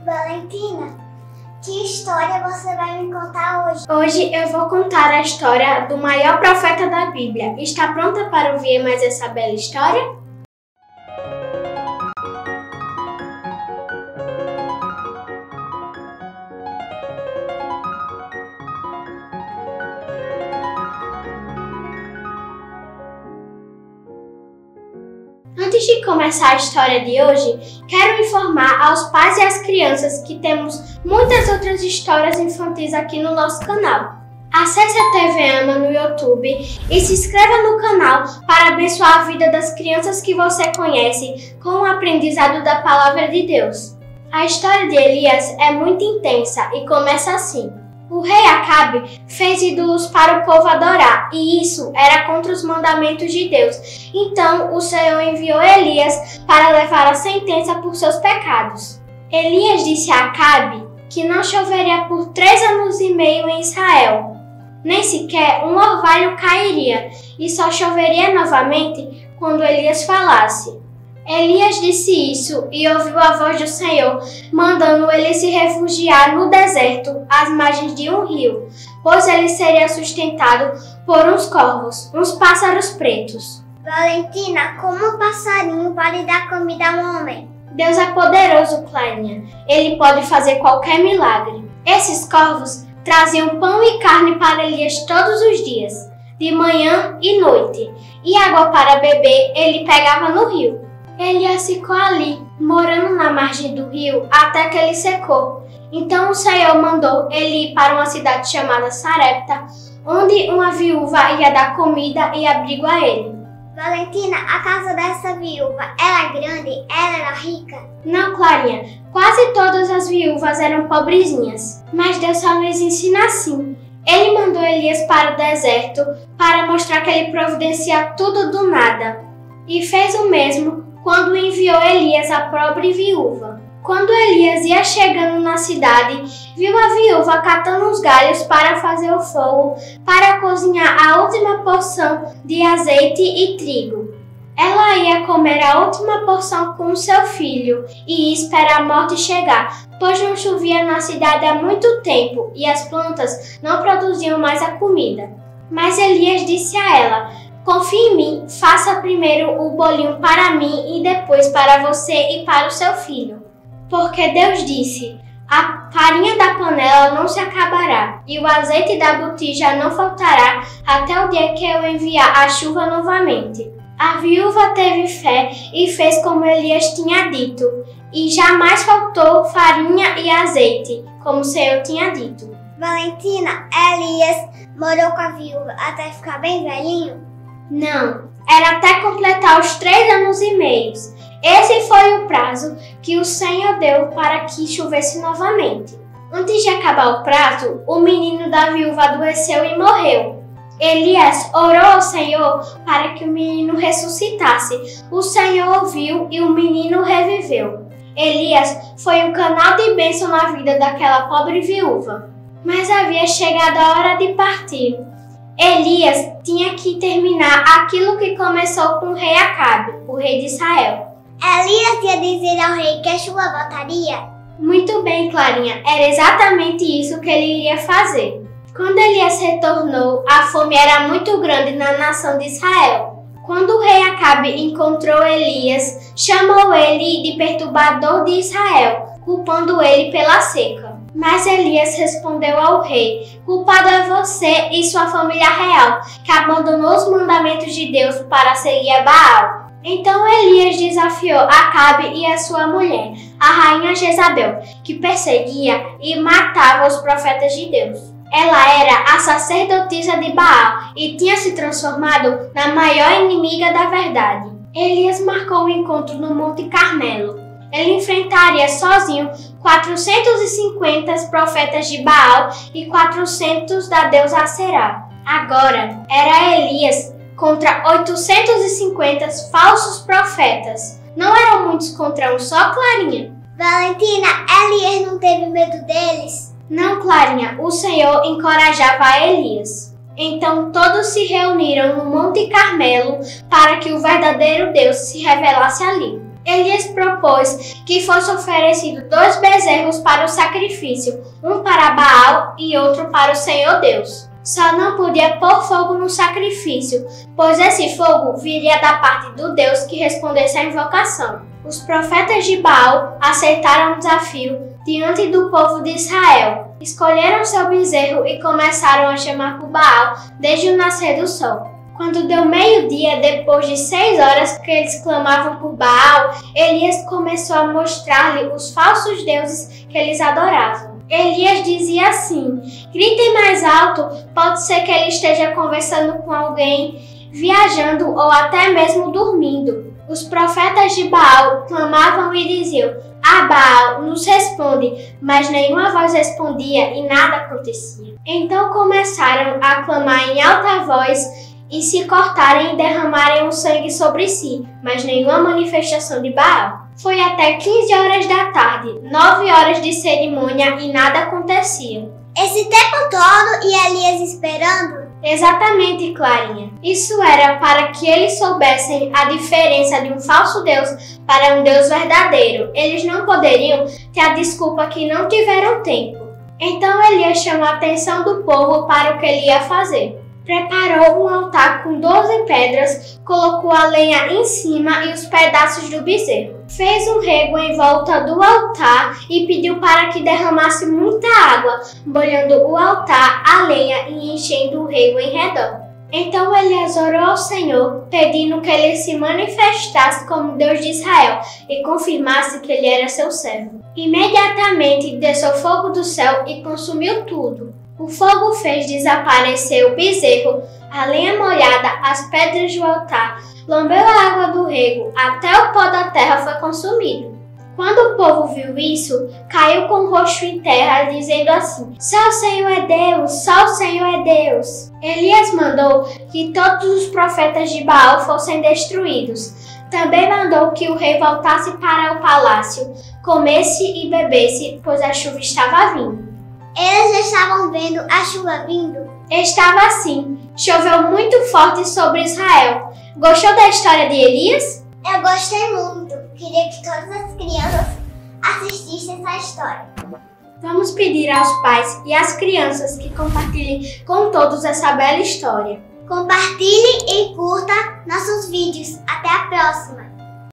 Valentina, que história você vai me contar hoje? Hoje eu vou contar a história do maior profeta da Bíblia. Está pronta para ouvir mais essa bela história? Antes de começar a história de hoje, quero informar aos pais e às crianças que temos muitas outras histórias infantis aqui no nosso canal. Acesse a TV Ama no YouTube e se inscreva no canal para abençoar a vida das crianças que você conhece com o aprendizado da Palavra de Deus. A história de Elias é muito intensa e começa assim. O rei Acabe fez ídolos para o povo adorar, e isso era contra os mandamentos de Deus. Então o Senhor enviou Elias para levar a sentença por seus pecados. Elias disse a Acabe que não choveria por 3 anos e meio em Israel. Nem sequer um orvalho cairia, e só choveria novamente quando Elias falasse. Elias disse isso e ouviu a voz do Senhor, mandando ele se refugiar no deserto, às margens de um rio, pois ele seria sustentado por uns corvos, uns pássaros pretos. Valentina, como um passarinho pode dar comida a um homem? Deus é poderoso, Clarinha. Ele pode fazer qualquer milagre. Esses corvos traziam pão e carne para Elias todos os dias, de manhã e noite, e água para beber ele pegava no rio. Elias ficou ali, morando na margem do rio, até que ele secou. Então o Senhor mandou ele ir para uma cidade chamada Sarepta, onde uma viúva ia dar comida e abrigo a ele. Valentina, a casa dessa viúva era grande? Ela era rica? Não, Clarinha, quase todas as viúvas eram pobrezinhas, mas Deus só nos ensina assim. Ele mandou Elias para o deserto para mostrar que ele providencia tudo do nada. E fez o mesmo quando enviou Elias à pobre viúva. Quando Elias ia chegando na cidade, viu a viúva catando os galhos para fazer o fogo, para cozinhar a última porção de azeite e trigo. Ela ia comer a última porção com seu filho e ia esperar a morte chegar, pois não chovia na cidade há muito tempo e as plantas não produziam mais a comida. Mas Elias disse a ela: "Confie em mim, faça primeiro o bolinho para mim e depois para você e para o seu filho." Porque Deus disse: "A farinha da panela não se acabará e o azeite da botija não faltará até o dia que eu enviar a chuva novamente." A viúva teve fé e fez como Elias tinha dito, e jamais faltou farinha e azeite, como o Senhor tinha dito. Valentina, Elias morou com a viúva até ficar bem velhinho? Não, era até completar os 3 anos e meio. Esse foi o prazo que o Senhor deu para que chovesse novamente. Antes de acabar o prazo, o menino da viúva adoeceu e morreu. Elias orou ao Senhor para que o menino ressuscitasse. O Senhor ouviu e o menino reviveu. Elias foi um canal de bênção na vida daquela pobre viúva. Mas havia chegado a hora de partir. Elias tinha que terminar aquilo que começou com o rei Acabe, o rei de Israel. Elias ia dizer ao rei que a chuva voltaria? Muito bem, Clarinha, era exatamente isso que ele iria fazer. Quando Elias retornou, a fome era muito grande na nação de Israel. Quando o rei Acabe encontrou Elias, chamou ele de perturbador de Israel, culpando ele pela seca. Mas Elias respondeu ao rei: "Culpado é você e sua família real, que abandonou os mandamentos de Deus para seguir a Baal." Então Elias desafiou Acabe e a sua mulher, a rainha Jezabel, que perseguia e matava os profetas de Deus. Ela era a sacerdotisa de Baal e tinha se transformado na maior inimiga da verdade. Elias marcou o encontro no Monte Carmelo. Ele enfrentaria sozinho 450 profetas de Baal e 400 da deusa Aserá. Agora era Elias contra 850 falsos profetas. Não eram muitos contra um só, Clarinha? Valentina, Elias não teve medo deles? Não, Clarinha, o Senhor encorajava Elias. Então todos se reuniram no Monte Carmelo para que o verdadeiro Deus se revelasse ali. Elias propôs que fosse oferecido 2 bezerros para o sacrifício, um para Baal e outro para o Senhor Deus. Só não podia pôr fogo no sacrifício, pois esse fogo viria da parte do Deus que respondesse à invocação. Os profetas de Baal aceitaram o desafio diante do povo de Israel. Escolheram seu bezerro e começaram a chamar por Baal desde o nascer do sol. Quando deu meio-dia, depois de 6 horas que eles clamavam por Baal, Elias começou a mostrar-lhe os falsos deuses que eles adoravam. Elias dizia assim: gritem mais alto, pode ser que ele esteja conversando com alguém, viajando ou até mesmo dormindo. Os profetas de Baal clamavam e diziam: ah, Baal, nos responde, mas nenhuma voz respondia e nada acontecia. Então começaram a clamar em alta voz e se cortarem e derramarem o sangue sobre si, mas nenhuma manifestação de Baal. Foi até 15 horas da tarde, 9 horas de cerimônia e nada acontecia. Esse tempo todo e Elias esperando? Exatamente, Clarinha. Isso era para que eles soubessem a diferença de um falso Deus para um Deus verdadeiro. Eles não poderiam ter a desculpa que não tiveram tempo. Então Elias chamou a atenção do povo para o que ele ia fazer. Preparou um altar com 12 pedras, colocou a lenha em cima e os pedaços do bezerro. Fez um rego em volta do altar e pediu para que derramasse muita água, molhando o altar, a lenha e enchendo o rego em redor. Então Elias orou ao Senhor, pedindo que ele se manifestasse como Deus de Israel e confirmasse que ele era seu servo. Imediatamente desceu fogo do céu e consumiu tudo. O fogo fez desaparecer o bezerro, a lenha molhada, as pedras do altar, lambeu a água do rego, até o pó da terra foi consumido. Quando o povo viu isso, caiu com o rosto em terra, dizendo assim: só o Senhor é Deus, só o Senhor é Deus. Elias mandou que todos os profetas de Baal fossem destruídos. Também mandou que o rei voltasse para o palácio, comesse e bebesse, pois a chuva estava vindo. Eles já estavam vendo a chuva vindo? Estava assim. Choveu muito forte sobre Israel. Gostou da história de Elias? Eu gostei muito. Queria que todas as crianças assistissem essa história. Vamos pedir aos pais e às crianças que compartilhem com todos essa bela história. Compartilhe e curta nossos vídeos. Até a próxima!